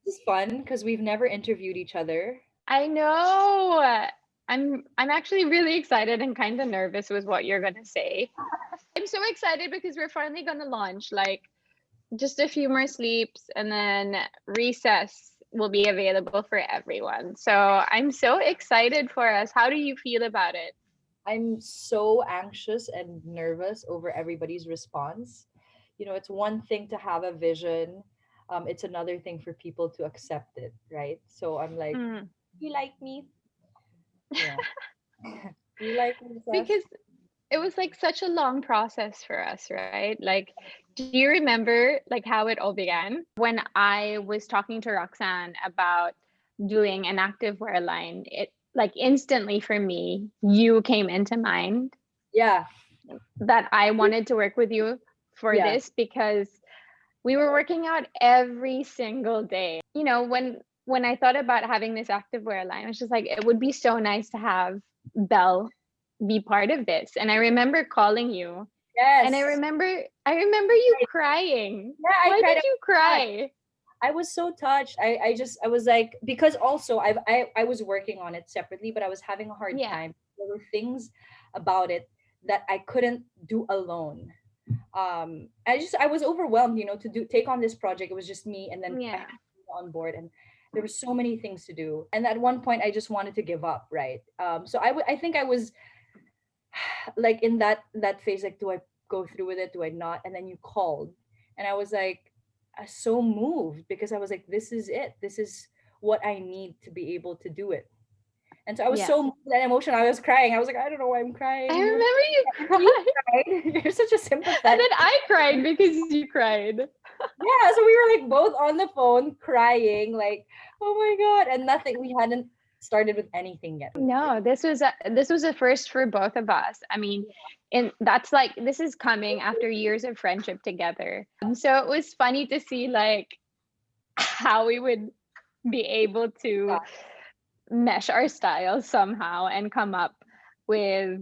This is fun because we've never interviewed each other. I know. I'm actually really excited and kind of nervous with what you're gonna say. I'm so excited because we're finally gonna launch like just a few more sleeps and then recess will be available for everyone. So I'm so excited for us. How do you feel about it? I'm so anxious and nervous over everybody's response. It's one thing to have a vision. It's another thing for people to accept it, right? So I'm like, Mm. you like me? Yeah. You like me, Sash? Because it was like such a long process for us, right? Like, do you remember like how it all began? When I was talking to Roxanne about doing an activewear line, it like instantly for me, you came into mind Yeah. that I wanted to work with you for Yeah. this because we were working out every single day. When I thought about having this activewear line, I was just like, it would be so nice to have Belle be part of this. And I remember calling you and Yes. I remember you crying. Yeah, I Why cried. did you cry? I was so touched. I was like, because also I was working on it separately, but I was having a hard Yeah. time. There were things about it that I couldn't do alone. I was overwhelmed, to take on this project. It was just me, and then I Yeah. had you on board, and there were so many things to do. And at one point, I just wanted to give up, right? So I think I was like in that phase, like, do I go through with it? Do I not? And then you called, and I was like, so moved because I was like, this is it. This is what I need to be able to do it. And so I was Yeah. so moved and emotional. I was crying. I was like, I don't know why I'm I crying. remember you You cried. cried. You're such a And sympathetic. then I cried because you cried. Yeah, so we were like both on the phone crying, like, oh my god, and nothing. We hadn't started with anything yet. No, this was a first for both of us. I mean, and that's like this is coming after years of friendship together. So it was funny to see like how we would be able to mesh our styles somehow and come up with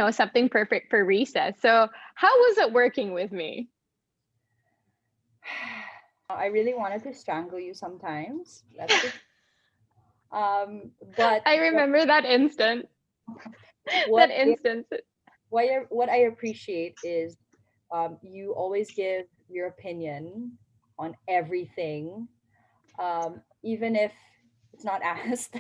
something perfect for recess. So how was it working with me? I really wanted to strangle you sometimes. That's the but I remember that instant. what That instance. what I appreciate is you always give your opinion on everything, even if it's not asked.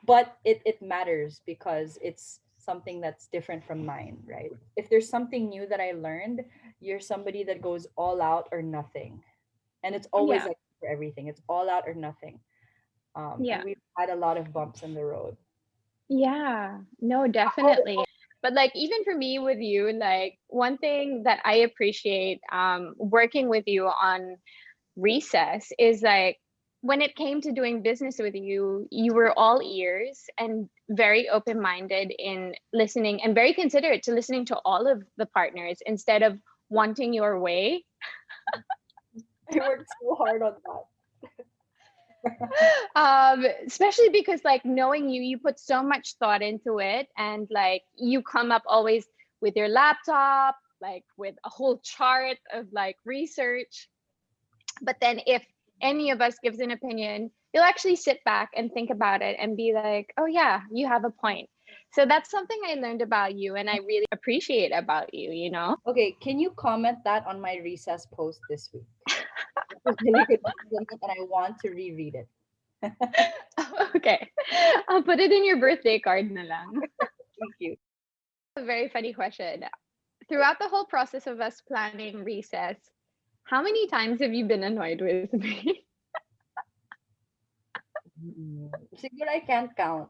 But it matters because it's something that's different from mine, right? If there's something new that I learned, you're somebody that goes all out or nothing, and it's always Yeah. like for everything, it's all out or nothing. And Yeah. we've had a lot of bumps in the road. Yeah. No, Oh, definitely. But like even for me with you, like one thing that I appreciate working with you on recess is like when it came to doing business with you, you were all ears and very open-minded in listening and very considerate to listening to all of the partners instead of wanting your way. I worked so hard on that. Especially because like knowing you, you put so much thought into it and like you come up always with your laptop, like with a whole chart of like research. But then if any of us gives an opinion, you'll actually sit back and think about it and be like, oh yeah, you have a point. So that's something I learned about you and I really appreciate about you. Okay, can you comment that on my recess post this week? It was really good compliment, and I want to reread it. Okay. I'll put it in your birthday card na lang. Thank you. A very funny question. Throughout the whole process of us planning recess, how many times have you been annoyed with me? Siguro I can't count.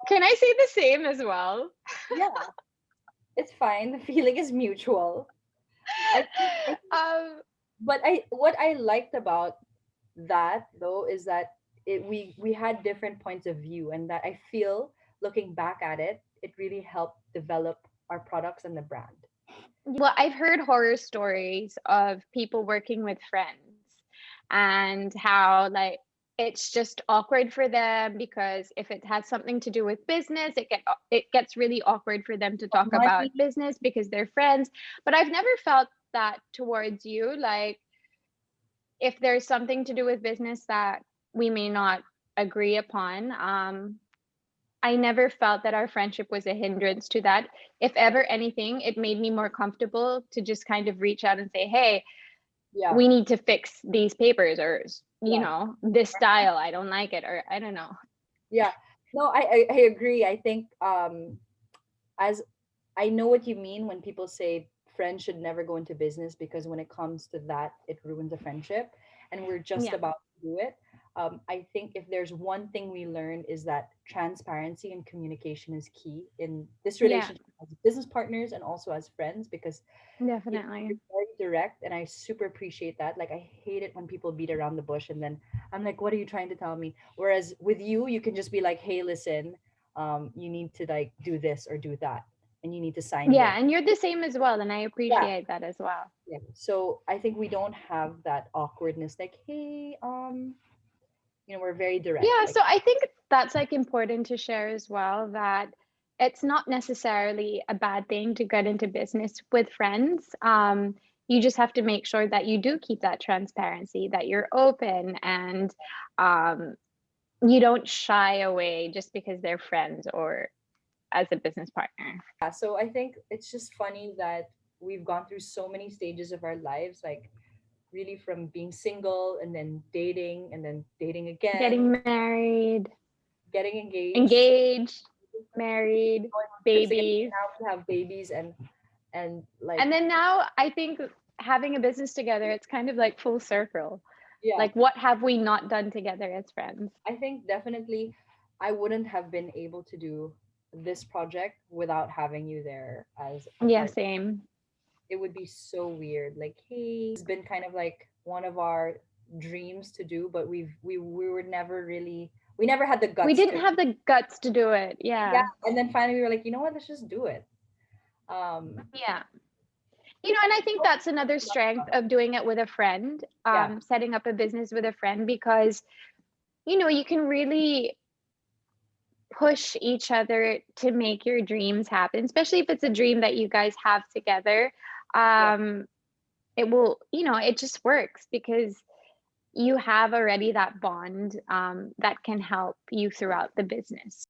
Can I say the same as well? Yeah, it's fine. The feeling is mutual. I um, but I what I liked about that though is that we had different points of view, and that I feel looking back at it, it really helped develop our products and the brand. well, I've heard horror stories of people working with friends and how like it's just awkward for them because if it has something to do with business, it gets really awkward for them to talk about Money, business because they're friends. But I've never felt that towards you. Like if there's something to do with business that we may not agree upon, I never felt that our friendship was a hindrance to that. If ever anything, it made me more comfortable to just kind of reach out and say, hey, Yeah, we need to fix these papers, or, you yeah, know, this style, I don't like it, or I don't know. yeah. No, I agree. I think as I know what you mean when people say friends should never go into business, because when it comes to that, it ruins a friendship, and we're just Yeah. about to do it. I think if there's one thing we learned is that transparency and communication is key in this Yeah, relationship as business partners and also as friends, because you're definitely. very direct, and I super appreciate that. Like, I hate it when people beat around the bush, and then I'm like, what are you trying to tell me? Whereas with you can just be like, hey, listen, you need to like do this or do that, and you need to sign this. Yeah, and you're the same as well, and I Yeah, appreciate that as well. yeah. So I think we don't have that awkwardness, like, hey, we're very direct. Yeah, Like, so I think that's like important to share as well, that it's not necessarily a bad thing to get into business with friends. You just have to make sure that you do keep that transparency, that you're open, and um, you don't shy away just because they're friends or as a business partner. yeah, so I think it's just funny that we've gone through so many stages of our lives, like really from being single and then dating again, Getting married, getting engaged, engaged, married, going on trips again. babies. Now we have babies, and like, And then now I think having a business together, it's kind of like full circle. yeah, Like, what have we not done together as friends? I think definitely I wouldn't have been able to do this project without having you there as a Yeah, partner. same. It would be so weird. Like, hey, been kind of like one of our dreams to do, but we were never really, we never had the We guts didn't to. have the guts to do it. Yeah, Yeah. and then finally we were like, you know what, let's just do it. Um, Yeah. You know, and I think that's another strength of doing it with a friend, yeah, setting up a business with a friend, because, you know, you can really push each other to make your dreams happen, especially if it's a dream that you guys have together. yeah. Um, it will, you know, it just works because you have already that bond, that can help you throughout the business.